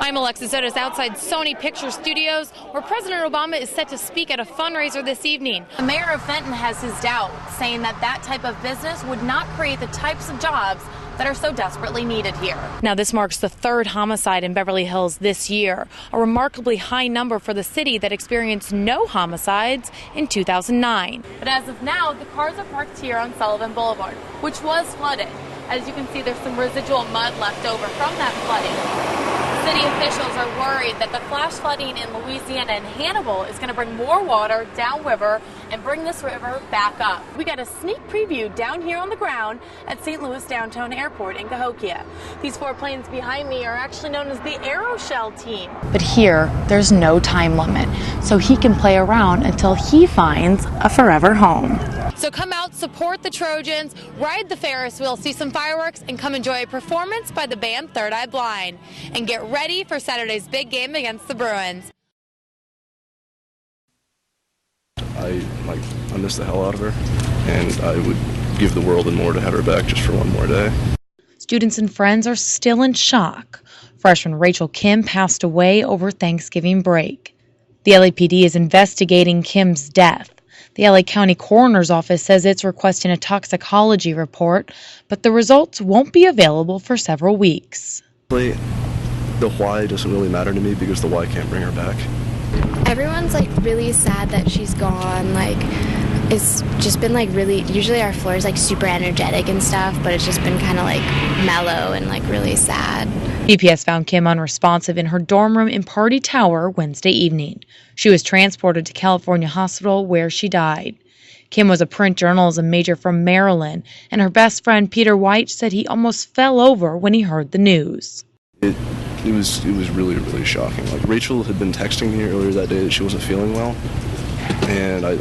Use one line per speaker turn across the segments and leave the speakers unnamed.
I'm Alexis Otis outside Sony Picture Studios, where President Obama is set to speak at a fundraiser this evening. The mayor of Fenton has his doubts, saying that that type of business would not create the types of jobs that are so desperately needed here. Now, this marks the third homicide in Beverly Hills this year, a remarkably high number for the city that experienced no homicides in 2009. But as of now, the cars are parked here on Sullivan Boulevard, which was flooded. As you can see, there's some residual mud left over from that flooding. City officials are worried that the flash flooding in Louisiana and Hannibal is going to bring more water downriver and bring this river back up. We got a sneak preview down here on the ground at St. Louis Downtown Airport in Cahokia. These 4 planes behind me are actually known as the Aeroshell team. But here, there's no time limit, so he can play around until he finds a forever home. So come out, support the Trojans, ride the Ferris wheel, see some fireworks, and come enjoy a performance by the band Third Eye Blind. And get ready for Saturday's big game against the Bruins.
I miss the hell out of her, and I would give the world and more to have her back just for one more day.
Students and friends are still in shock. Freshman Rachel Kim passed away over Thanksgiving break. The LAPD is investigating Kim's death. The LA County Coroner's Office says it's requesting a toxicology report, but the results won't be available for several weeks.
The why doesn't really matter to me because the why can't bring her back.
Everyone's really sad that she's gone. It's just been really, usually our floor is super energetic and stuff, but it's just been kind of mellow and really sad.
DPS found Kim unresponsive in her dorm room in Party Tower Wednesday evening. She was transported to California Hospital where she died. Kim was a print journalism major from Maryland, and her best friend Peter White said he almost fell over when he heard the news.
It was really, really shocking. Rachel had been texting me earlier that day that she wasn't feeling well, and I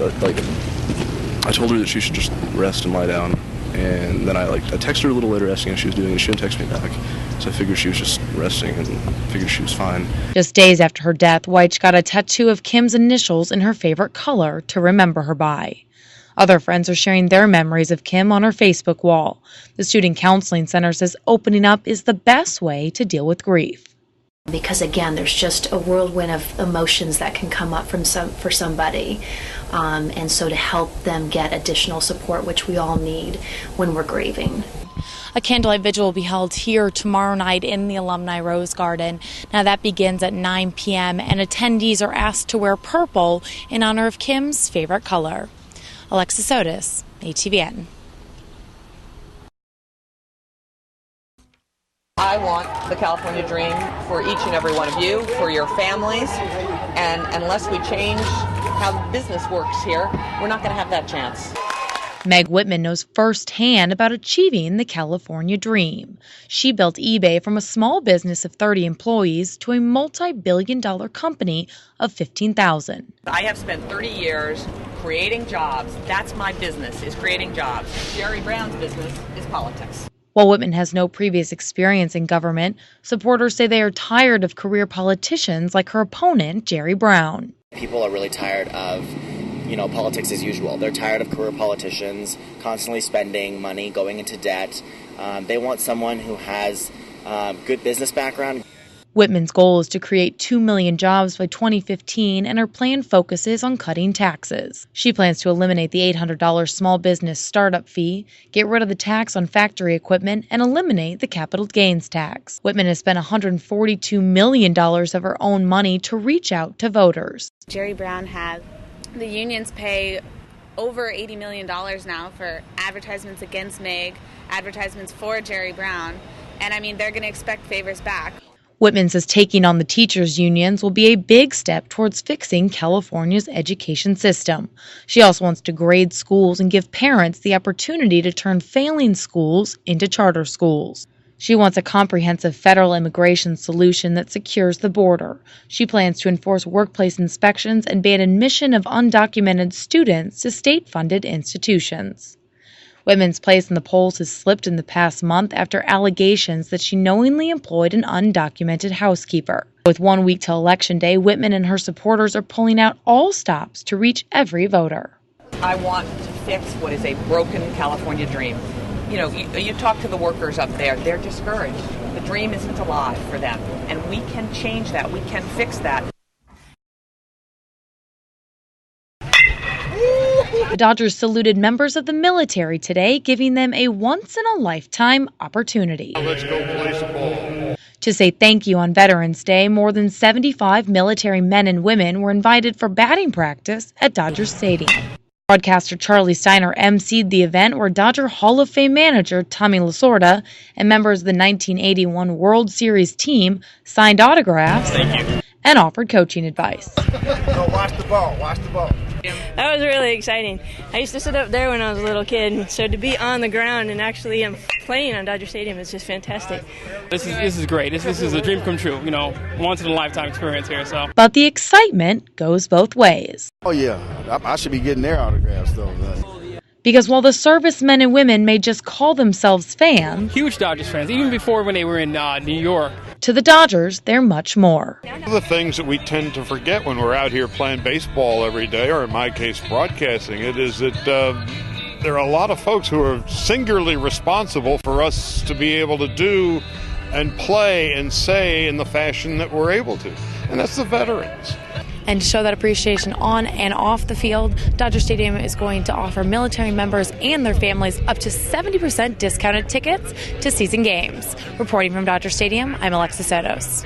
told her that she should just rest and lie down. And then I texted her a little later asking how she was doing, and she didn't text me back. So I figured she was just resting and figured she was fine.
Just days after her death, White got a tattoo of Kim's initials in her favorite color to remember her by. Other friends are sharing their memories of Kim on her Facebook wall. The Student Counseling Center says opening up is the best way to deal with grief.
Because again, there's just a whirlwind of emotions that can come up for somebody, and so to help them get additional support, which we all need when we're grieving.
A candlelight vigil will be held here tomorrow night in the Alumni Rose Garden. Now that begins at 9 p.m. and attendees are asked to wear purple in honor of Kim's favorite color. Alexis Otis, ATVN.
I want the California dream for each and every one of you, for your families, and unless we change how business works here, we're not going to have that chance.
Meg Whitman knows firsthand about achieving the California dream. She built eBay from a small business of 30 employees to a multi-billion-dollar company of 15,000.
I have spent 30 years creating jobs. That's my business, is creating jobs. Jerry Brown's business is politics.
While Whitman has no previous experience in government, supporters say they are tired of career politicians like her opponent, Jerry Brown.
People are really tired of, politics as usual. They're tired of career politicians constantly spending money, going into debt. They want someone who has good business background.
Whitman's goal is to create 2 million jobs by 2015, and her plan focuses on cutting taxes. She plans to eliminate the $800 small business startup fee, get rid of the tax on factory equipment, and eliminate the capital gains tax. Whitman has spent $142 million of her own money to reach out to voters.
Jerry Brown had the unions pay over $80 million now for advertisements against Meg, advertisements for Jerry Brown, and they're going to expect favors back.
Whitman says taking on the teachers' unions will be a big step towards fixing California's education system. She also wants to grade schools and give parents the opportunity to turn failing schools into charter schools. She wants a comprehensive federal immigration solution that secures the border. She plans to enforce workplace inspections and ban admission of undocumented students to state-funded institutions. Whitman's place in the polls has slipped in the past month after allegations that she knowingly employed an undocumented housekeeper. With 1 week till Election Day, Whitman and her supporters are pulling out all stops to reach every voter.
I want to fix what is a broken California dream. You know, you talk to the workers up there, they're discouraged. The dream isn't alive for them, and we can change that. We can fix that.
The Dodgers saluted members of the military today, giving them a once-in-a-lifetime opportunity.
Let's go play some ball.
To say thank you on Veterans Day, more than 75 military men and women were invited for batting practice at Dodger Stadium. Broadcaster Charlie Steiner emceed the event where Dodger Hall of Fame manager Tommy Lasorda and members of the 1981 World Series team signed autographs and offered coaching advice.
No, watch the ball. Watch the ball.
That was really exciting. I used to sit up there when I was a little kid, so to be on the ground and actually playing on Dodger Stadium is just fantastic.
This is great. This is a dream come true. You know, once in a lifetime experience here. So.
But the excitement goes both ways.
Oh yeah, I should be getting their autographs though.
Because while the servicemen and women may just call themselves fans,
Huge Dodgers fans, even before when they were in New York.
To the Dodgers, they're much more.
One of the things that we tend to forget when we're out here playing baseball every day, or in my case broadcasting it, is that there are a lot of folks who are singularly responsible for us to be able to do and play and say in the fashion that we're able to. And that's the veterans.
And to show that appreciation on and off the field, Dodger Stadium is going to offer military members and their families up to 70% discounted tickets to season games. Reporting from Dodger Stadium, I'm Alexis Sotos.